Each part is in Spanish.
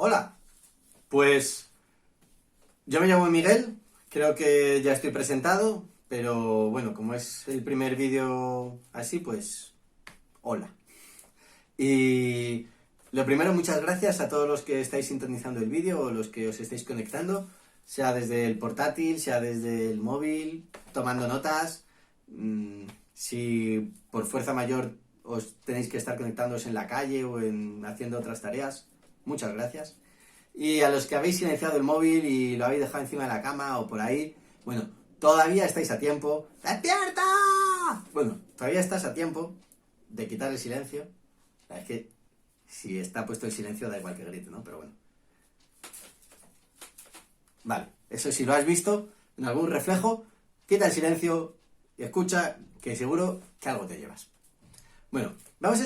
Hola, pues yo me llamo Miguel, creo que ya estoy presentado, pero bueno, como es el primer vídeo así, pues hola. Y lo primero, muchas gracias a todos los que estáis sintonizando el vídeo o los que os estáis conectando, sea desde el portátil, sea desde el móvil, tomando notas. Si por fuerza mayor os tenéis que estar conectándoos en la calle o haciendo otras tareas, muchas gracias. Y a los que habéis silenciado el móvil y lo habéis dejado encima de la cama o por ahí, bueno, todavía estáis a tiempo. ¡Despierta! Bueno, todavía estás a tiempo de quitar el silencio. Es que si está puesto el silencio da igual que grite, ¿no? Pero bueno. Vale, eso si lo has visto en algún reflejo, quita el silencio y escucha, que seguro que algo te llevas. Bueno, vamos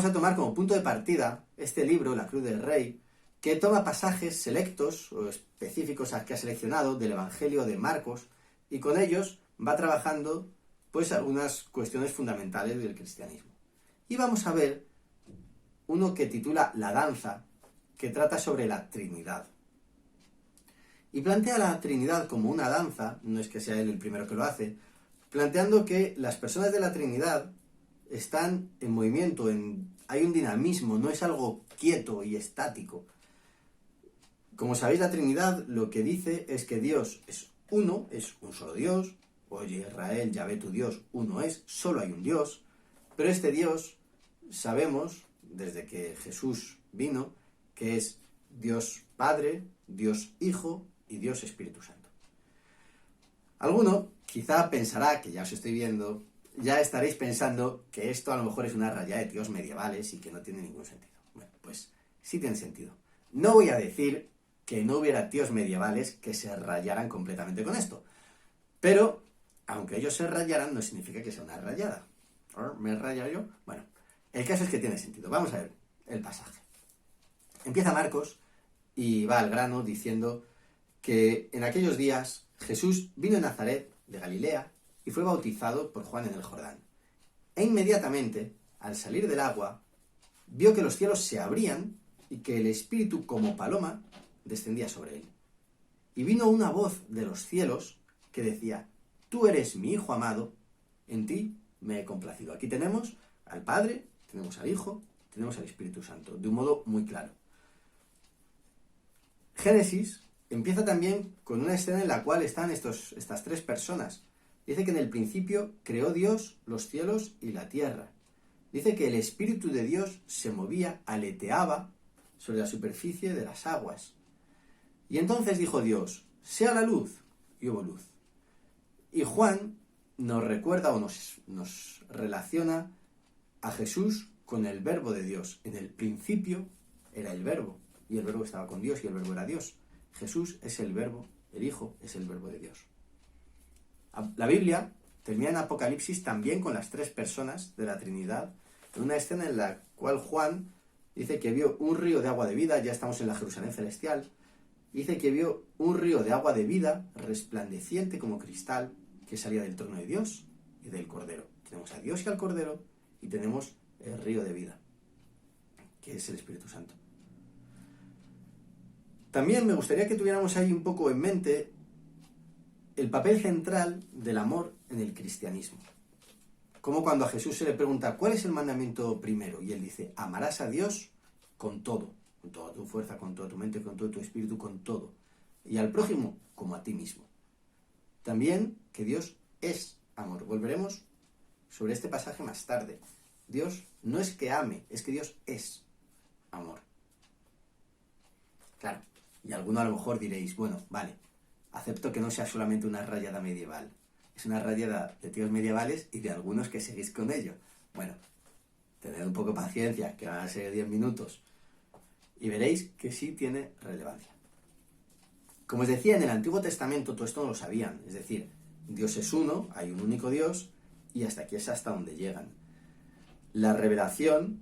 a tomar como punto de partida este libro, La Cruz del Rey, que toma pasajes selectos o específicos que ha seleccionado del Evangelio de Marcos y con ellos va trabajando pues algunas cuestiones fundamentales del cristianismo. Y vamos a ver uno que titula La danza, que trata sobre la Trinidad. Y plantea la Trinidad como una danza, no es que sea él el primero que lo hace, planteando que las personas de la Trinidad están en movimiento, hay un dinamismo, no es algo quieto y estático. Como sabéis, la Trinidad lo que dice es que Dios es uno, es un solo Dios. Oye, Israel, Yahvé tu Dios, uno es, solo hay un Dios. Pero este Dios, sabemos, desde que Jesús vino, que es Dios Padre, Dios Hijo y Dios Espíritu Santo. Alguno quizá pensará, que ya os estoy viendo, ya estaréis pensando que esto a lo mejor es una raya de tíos medievales y que no tiene ningún sentido. Bueno, pues sí tiene sentido. No voy a decir que no hubiera tíos medievales que se rayaran completamente con esto. Pero, aunque ellos se rayaran, no significa que sea una rayada. ¿Me rayo yo? Bueno, el caso es que tiene sentido. Vamos a ver el pasaje. Empieza Marcos y va al grano diciendo que en aquellos días Jesús vino de Nazaret, de Galilea, y fue bautizado por Juan en el Jordán. E inmediatamente, al salir del agua, vio que los cielos se abrían y que el Espíritu como paloma descendía sobre él. Y vino una voz de los cielos que decía: tú eres mi Hijo amado, en ti me he complacido. Aquí tenemos al Padre, tenemos al Hijo, tenemos al Espíritu Santo, de un modo muy claro. Génesis empieza también con una escena en la cual están estas tres personas. Dice que en el principio creó Dios los cielos y la tierra. Dice que el Espíritu de Dios se movía, aleteaba sobre la superficie de las aguas. Y entonces dijo Dios: sea la luz, y hubo luz. Y Juan nos recuerda o nos relaciona a Jesús con el verbo de Dios. En el principio era el verbo, y el verbo estaba con Dios, y el verbo era Dios. Jesús es el verbo, el Hijo es el verbo de Dios. La Biblia termina en Apocalipsis también con las tres personas de la Trinidad, en una escena en la cual Juan dice que vio un río de agua de vida, ya estamos en la Jerusalén celestial, dice que vio un río de agua de vida resplandeciente como cristal que salía del trono de Dios y del Cordero. Tenemos a Dios y al Cordero y tenemos el río de vida, que es el Espíritu Santo. También me gustaría que tuviéramos ahí un poco en mente el papel central del amor en el cristianismo. Como cuando a Jesús se le pregunta ¿cuál es el mandamiento primero? Y él dice: amarás a Dios con todo, con toda tu fuerza, con toda tu mente, con todo tu espíritu, con todo. Y al prójimo como a ti mismo. También que Dios es amor. Volveremos sobre este pasaje más tarde. Dios no es que ame, es que Dios es amor. Claro, y alguno a lo mejor diréis: bueno, vale, acepto que no sea solamente una rayada medieval. Es una rayada de tíos medievales y de algunos que seguís con ello. Bueno, tened un poco de paciencia, que van a ser 10 minutos. Y veréis que sí tiene relevancia. Como os decía, en el Antiguo Testamento todo esto no lo sabían. Es decir, Dios es uno, hay un único Dios, y hasta aquí es hasta donde llegan. La revelación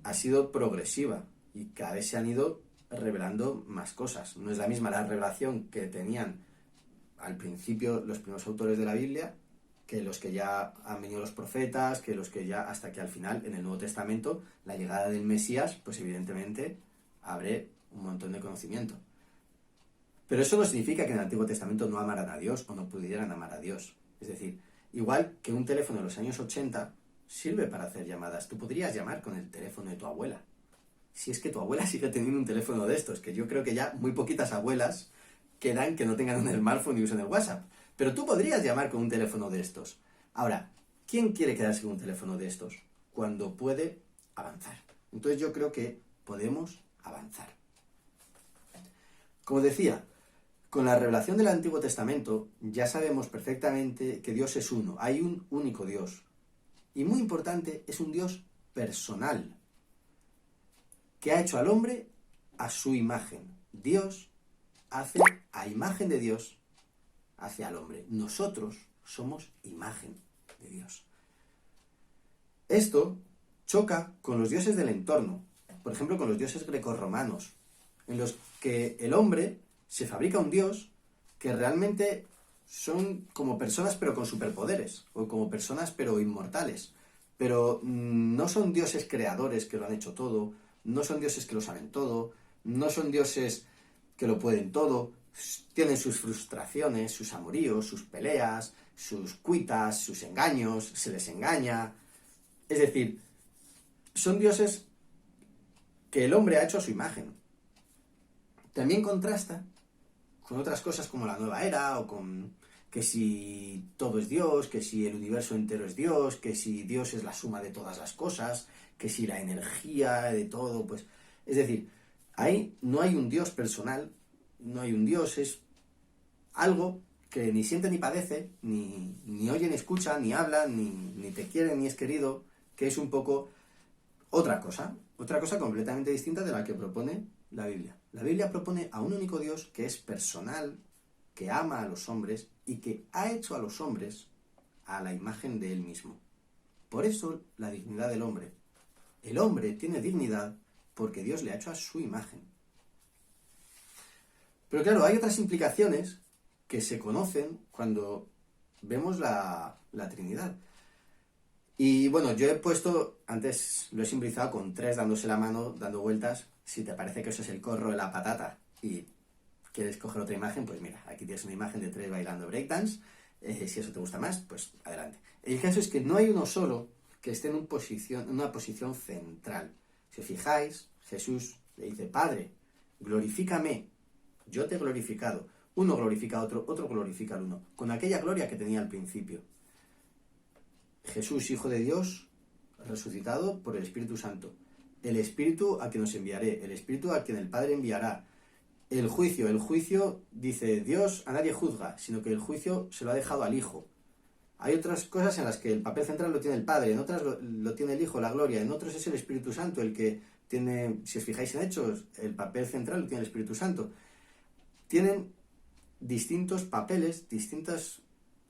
ha sido progresiva y cada vez se han ido revelando más cosas. No es la misma la revelación que tenían al principio los primeros autores de la Biblia que los que ya han venido los profetas, que los que ya, hasta que al final en el Nuevo Testamento la llegada del Mesías, pues evidentemente abre un montón de conocimiento. Pero eso no significa que en el Antiguo Testamento no amaran a Dios o no pudieran amar a Dios. Es decir, igual que un teléfono de los años 80 sirve para hacer llamadas. Tú podrías llamar con el teléfono de tu abuela. Si es que tu abuela sigue teniendo un teléfono de estos, que yo creo que ya muy poquitas abuelas quedan que no tengan un smartphone y usen el WhatsApp. Pero tú podrías llamar con un teléfono de estos. Ahora, ¿quién quiere quedarse con un teléfono de estos cuando puede avanzar? Entonces yo creo que podemos avanzar. Como decía, con la revelación del Antiguo Testamento ya sabemos perfectamente que Dios es uno, hay un único Dios. Y muy importante, es un Dios personal, que ha hecho al hombre a su imagen. Dios hace a imagen de Dios, hace al hombre. Nosotros somos imagen de Dios. Esto choca con los dioses del entorno, por ejemplo con los dioses grecorromanos, en los que el hombre se fabrica un dios que realmente son como personas pero con superpoderes, o como personas pero inmortales, pero no son dioses creadores que lo han hecho todo, no son dioses que lo saben todo, no son dioses que lo pueden todo, tienen sus frustraciones, sus amoríos, sus peleas, sus cuitas, sus engaños, se les engaña. Es decir, son dioses que el hombre ha hecho a su imagen. También contrasta con otras cosas como la nueva era, o con que si todo es Dios, que si el universo entero es Dios, que si Dios es la suma de todas las cosas, que si la energía de todo, pues... Es decir, ahí no hay un Dios personal, no hay un Dios, es algo que ni siente ni padece, ni oye ni escucha, ni habla, ni te quiere ni es querido, que es un poco otra cosa completamente distinta de la que propone la Biblia. La Biblia propone a un único Dios que es personal, que ama a los hombres y que ha hecho a los hombres a la imagen de él mismo. Por eso la dignidad del hombre. El hombre tiene dignidad porque Dios le ha hecho a su imagen. Pero claro, hay otras implicaciones que se conocen cuando vemos la Trinidad. Y bueno, yo he puesto, antes lo he simbolizado con 3 dándose la mano, dando vueltas. Si te parece que eso es el corro de la patata y quieres coger otra imagen, pues mira, aquí tienes una imagen de 3 bailando breakdance. Si eso te gusta más, pues adelante. El caso es que no hay uno solo que esté en una posición central. Si os fijáis, Jesús le dice, Padre, glorifícame, yo te he glorificado. Uno glorifica a otro, otro glorifica al uno, con aquella gloria que tenía al principio. Jesús, Hijo de Dios, resucitado por el Espíritu Santo. El Espíritu a quien os enviaré, el Espíritu a quien el Padre enviará. El juicio, dice Dios, a nadie juzga, sino que el juicio se lo ha dejado al Hijo. Hay otras cosas en las que el papel central lo tiene el Padre, en otras lo tiene el Hijo, la gloria, en otros es el Espíritu Santo el que tiene, si os fijáis en Hechos, el papel central lo tiene el Espíritu Santo. Tienen distintos papeles, distintas...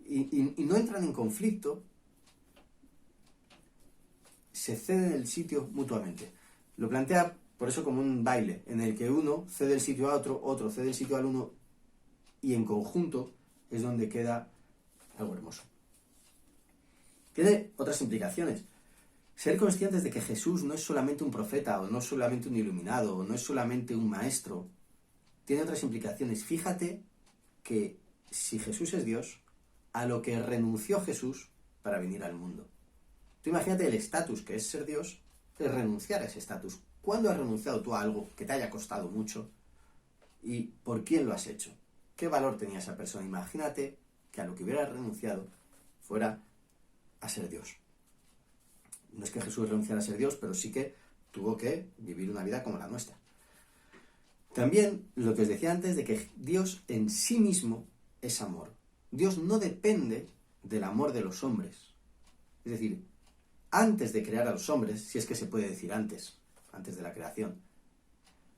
y no entran en conflicto, se ceden el sitio mutuamente. Lo plantea por eso como un baile, en el que uno cede el sitio a otro, otro cede el sitio al uno, y en conjunto es donde queda algo hermoso. Tiene otras implicaciones. Ser conscientes de que Jesús no es solamente un profeta, o no es solamente un iluminado, o no es solamente un maestro, tiene otras implicaciones. Fíjate que si Jesús es Dios, a lo que renunció Jesús para venir al mundo. Tú imagínate el estatus que es ser Dios, es renunciar a ese estatus. ¿Cuándo has renunciado tú a algo que te haya costado mucho? ¿Y por quién lo has hecho? ¿Qué valor tenía esa persona? Imagínate que a lo que hubieras renunciado fuera a ser Dios. No es que Jesús renunciara a ser Dios, pero sí que tuvo que vivir una vida como la nuestra. También lo que os decía antes de que Dios en sí mismo es amor. Dios no depende del amor de los hombres. Es decir, antes de crear a los hombres, si es que se puede decir antes de la creación,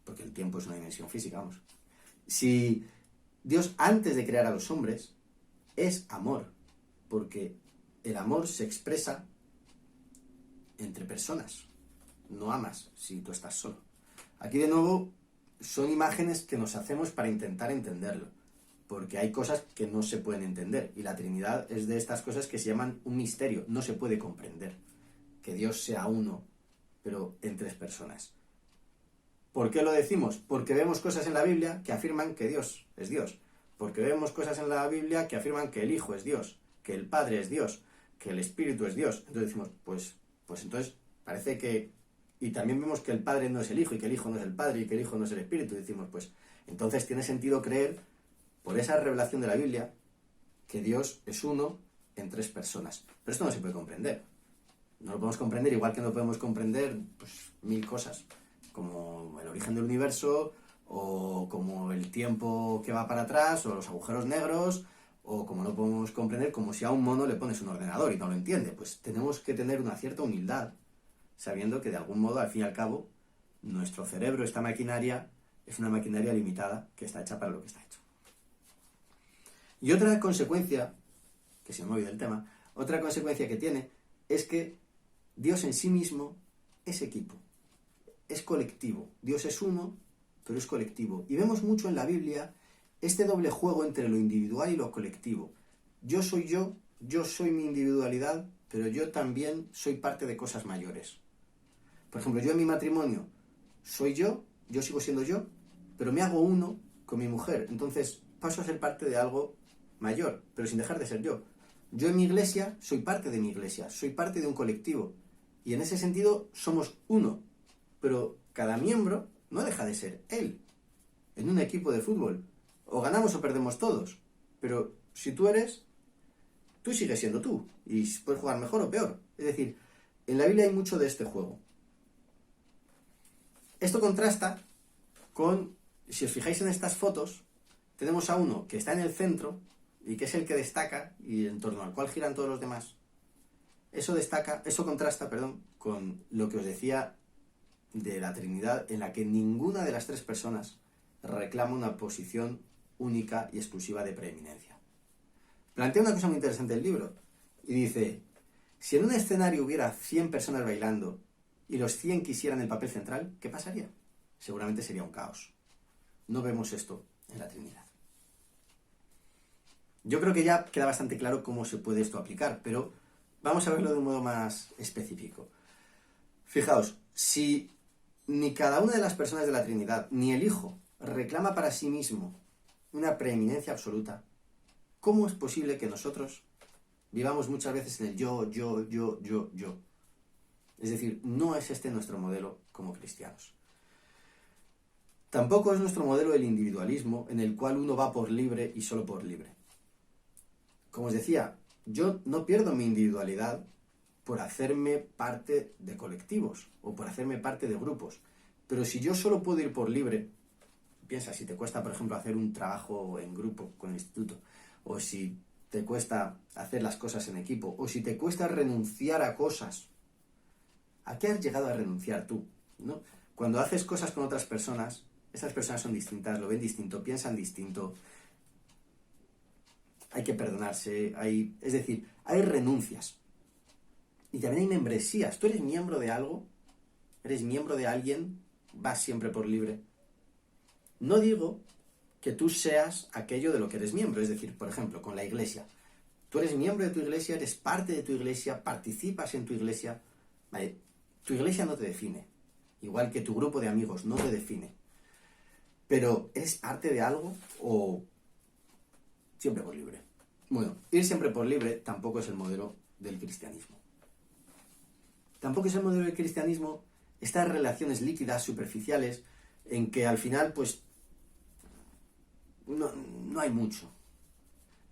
porque el tiempo es una dimensión física, vamos. Si Dios antes de crear a los hombres es amor, porque el amor se expresa entre personas. No amas si tú estás solo. Aquí de nuevo son imágenes que nos hacemos para intentar entenderlo, porque hay cosas que no se pueden entender, y la Trinidad es de estas cosas que se llaman un misterio, no se puede comprender. Que Dios sea uno, pero en 3 personas. ¿Por qué lo decimos? Porque vemos cosas en la Biblia que afirman que Dios es Dios. Porque vemos cosas en la Biblia que afirman que el Hijo es Dios, que el Padre es Dios, que el Espíritu es Dios. Entonces decimos, pues entonces parece que... Y también vemos que el Padre no es el Hijo, y que el Hijo no es el Padre, y que el Hijo no es el Espíritu. Y decimos, pues entonces tiene sentido creer, por esa revelación de la Biblia, que Dios es uno en tres personas. Pero esto no se puede comprender. No lo podemos comprender, igual que no podemos comprender pues, 1000 cosas, como el origen del universo, o como el tiempo que va para atrás, o los agujeros negros, o como no podemos comprender como si a un mono le pones un ordenador y no lo entiende. Pues tenemos que tener una cierta humildad, sabiendo que de algún modo, al fin y al cabo, nuestro cerebro, esta maquinaria, es una maquinaria limitada que está hecha para lo que está hecho. Y otra consecuencia, que se me olvida el tema, otra consecuencia que tiene es que Dios en sí mismo es equipo, es colectivo. Dios es uno, pero es colectivo. Y vemos mucho en la Biblia este doble juego entre lo individual y lo colectivo. Yo soy mi individualidad, pero yo también soy parte de cosas mayores. Por ejemplo, yo en mi matrimonio soy yo sigo siendo yo, pero me hago uno con mi mujer. Entonces paso a ser parte de algo mayor, pero sin dejar de ser yo. Yo en mi iglesia soy parte de mi iglesia, soy parte de un colectivo. Y en ese sentido somos uno, pero cada miembro no deja de ser él. En un equipo de fútbol, o ganamos o perdemos todos, pero si tú eres, tú sigues siendo tú, y puedes jugar mejor o peor. Es decir, en la Biblia hay mucho de este juego. Esto contrasta con, si os fijáis en estas fotos, tenemos a uno que está en el centro, y que es el que destaca, y en torno al cual giran todos los demás. Eso contrasta, con lo que os decía de la Trinidad, en la que ninguna de las tres personas reclama una posición única y exclusiva de preeminencia. Plantea una cosa muy interesante el libro, y dice, si en un escenario hubiera 100 personas bailando, y los 100 quisieran el papel central, ¿qué pasaría? Seguramente sería un caos. No vemos esto en la Trinidad. Yo creo que ya queda bastante claro cómo se puede esto aplicar, pero vamos a verlo de un modo más específico. Fijaos, si ni cada una de las personas de la Trinidad, ni el Hijo, reclama para sí mismo una preeminencia absoluta, ¿cómo es posible que nosotros vivamos muchas veces en el yo? Es decir, no es este nuestro modelo como cristianos. Tampoco es nuestro modelo el individualismo, en el cual uno va por libre y solo por libre. Como os decía, yo no pierdo mi individualidad por hacerme parte de colectivos o por hacerme parte de grupos. Pero si yo solo puedo ir por libre, piensa, si te cuesta, por ejemplo, hacer un trabajo en grupo con el instituto, o si te cuesta hacer las cosas en equipo, o si te cuesta renunciar a cosas, ¿a qué has llegado a renunciar tú? ¿No? Cuando haces cosas con otras personas, esas personas son distintas, lo ven distinto, piensan distinto, hay que perdonarse, es decir, hay renuncias. Y también hay membresías. Tú eres miembro de algo, eres miembro de alguien, vas siempre por libre. No digo que tú seas aquello de lo que eres miembro, es decir, por ejemplo, con la iglesia. Tú eres miembro de tu iglesia, eres parte de tu iglesia, participas en tu iglesia. Vale, tu iglesia no te define, igual que tu grupo de amigos no te define. Pero ¿eres parte de algo o siempre por libre? Bueno, ir siempre por libre tampoco es el modelo del cristianismo. Tampoco es el modelo del cristianismo estas relaciones líquidas, superficiales, en que al final, pues, no hay mucho.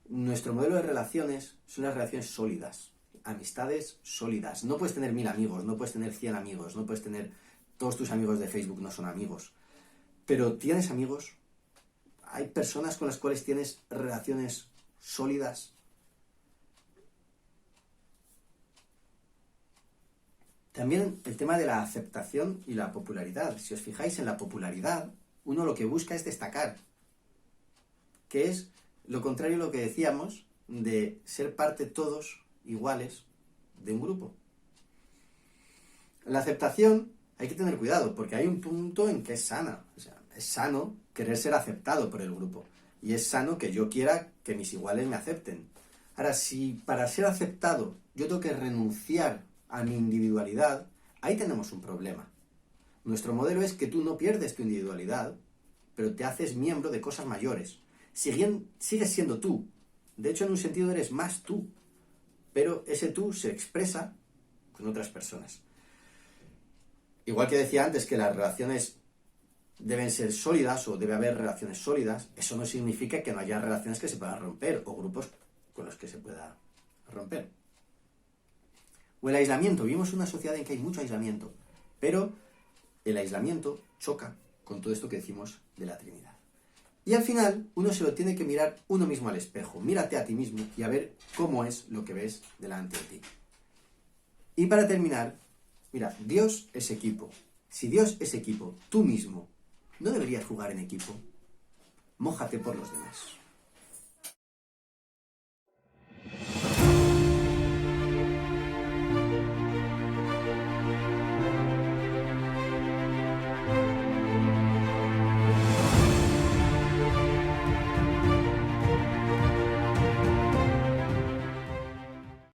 Nuestro modelo de relaciones son las relaciones sólidas, amistades sólidas. No puedes tener 1000 amigos, no puedes tener 100 amigos, no puedes tener... Todos tus amigos de Facebook no son amigos. Pero ¿tienes amigos? ¿Hay personas con las cuales tienes relaciones sólidas? También el tema de la aceptación y la popularidad. Si os fijáis en la popularidad, uno lo que busca es destacar, que es lo contrario a lo que decíamos de ser parte todos iguales de un grupo. La aceptación hay que tener cuidado, porque hay un punto en que es sana. O sea, es sano querer ser aceptado por el grupo. Y es sano que yo quiera que mis iguales me acepten. Ahora, si para ser aceptado yo tengo que renunciar a mi individualidad, ahí tenemos un problema. Nuestro modelo es que tú no pierdes tu individualidad, pero te haces miembro de cosas mayores. Sigues siendo tú. De hecho, en un sentido eres más tú. Pero ese tú se expresa con otras personas. Igual que decía antes que las relaciones deben ser sólidas o debe haber relaciones sólidas, eso no significa que no haya relaciones que se puedan romper o grupos con los que se pueda romper. O el aislamiento. Vivimos una sociedad en que hay mucho aislamiento, pero el aislamiento choca con todo esto que decimos de la Trinidad. Y al final uno se lo tiene que mirar uno mismo al espejo. Mírate a ti mismo y a ver cómo es lo que ves delante de ti. Y para terminar, mira, Dios es equipo. Si Dios es equipo, tú mismo, ¿no deberías jugar en equipo? Mójate por los demás.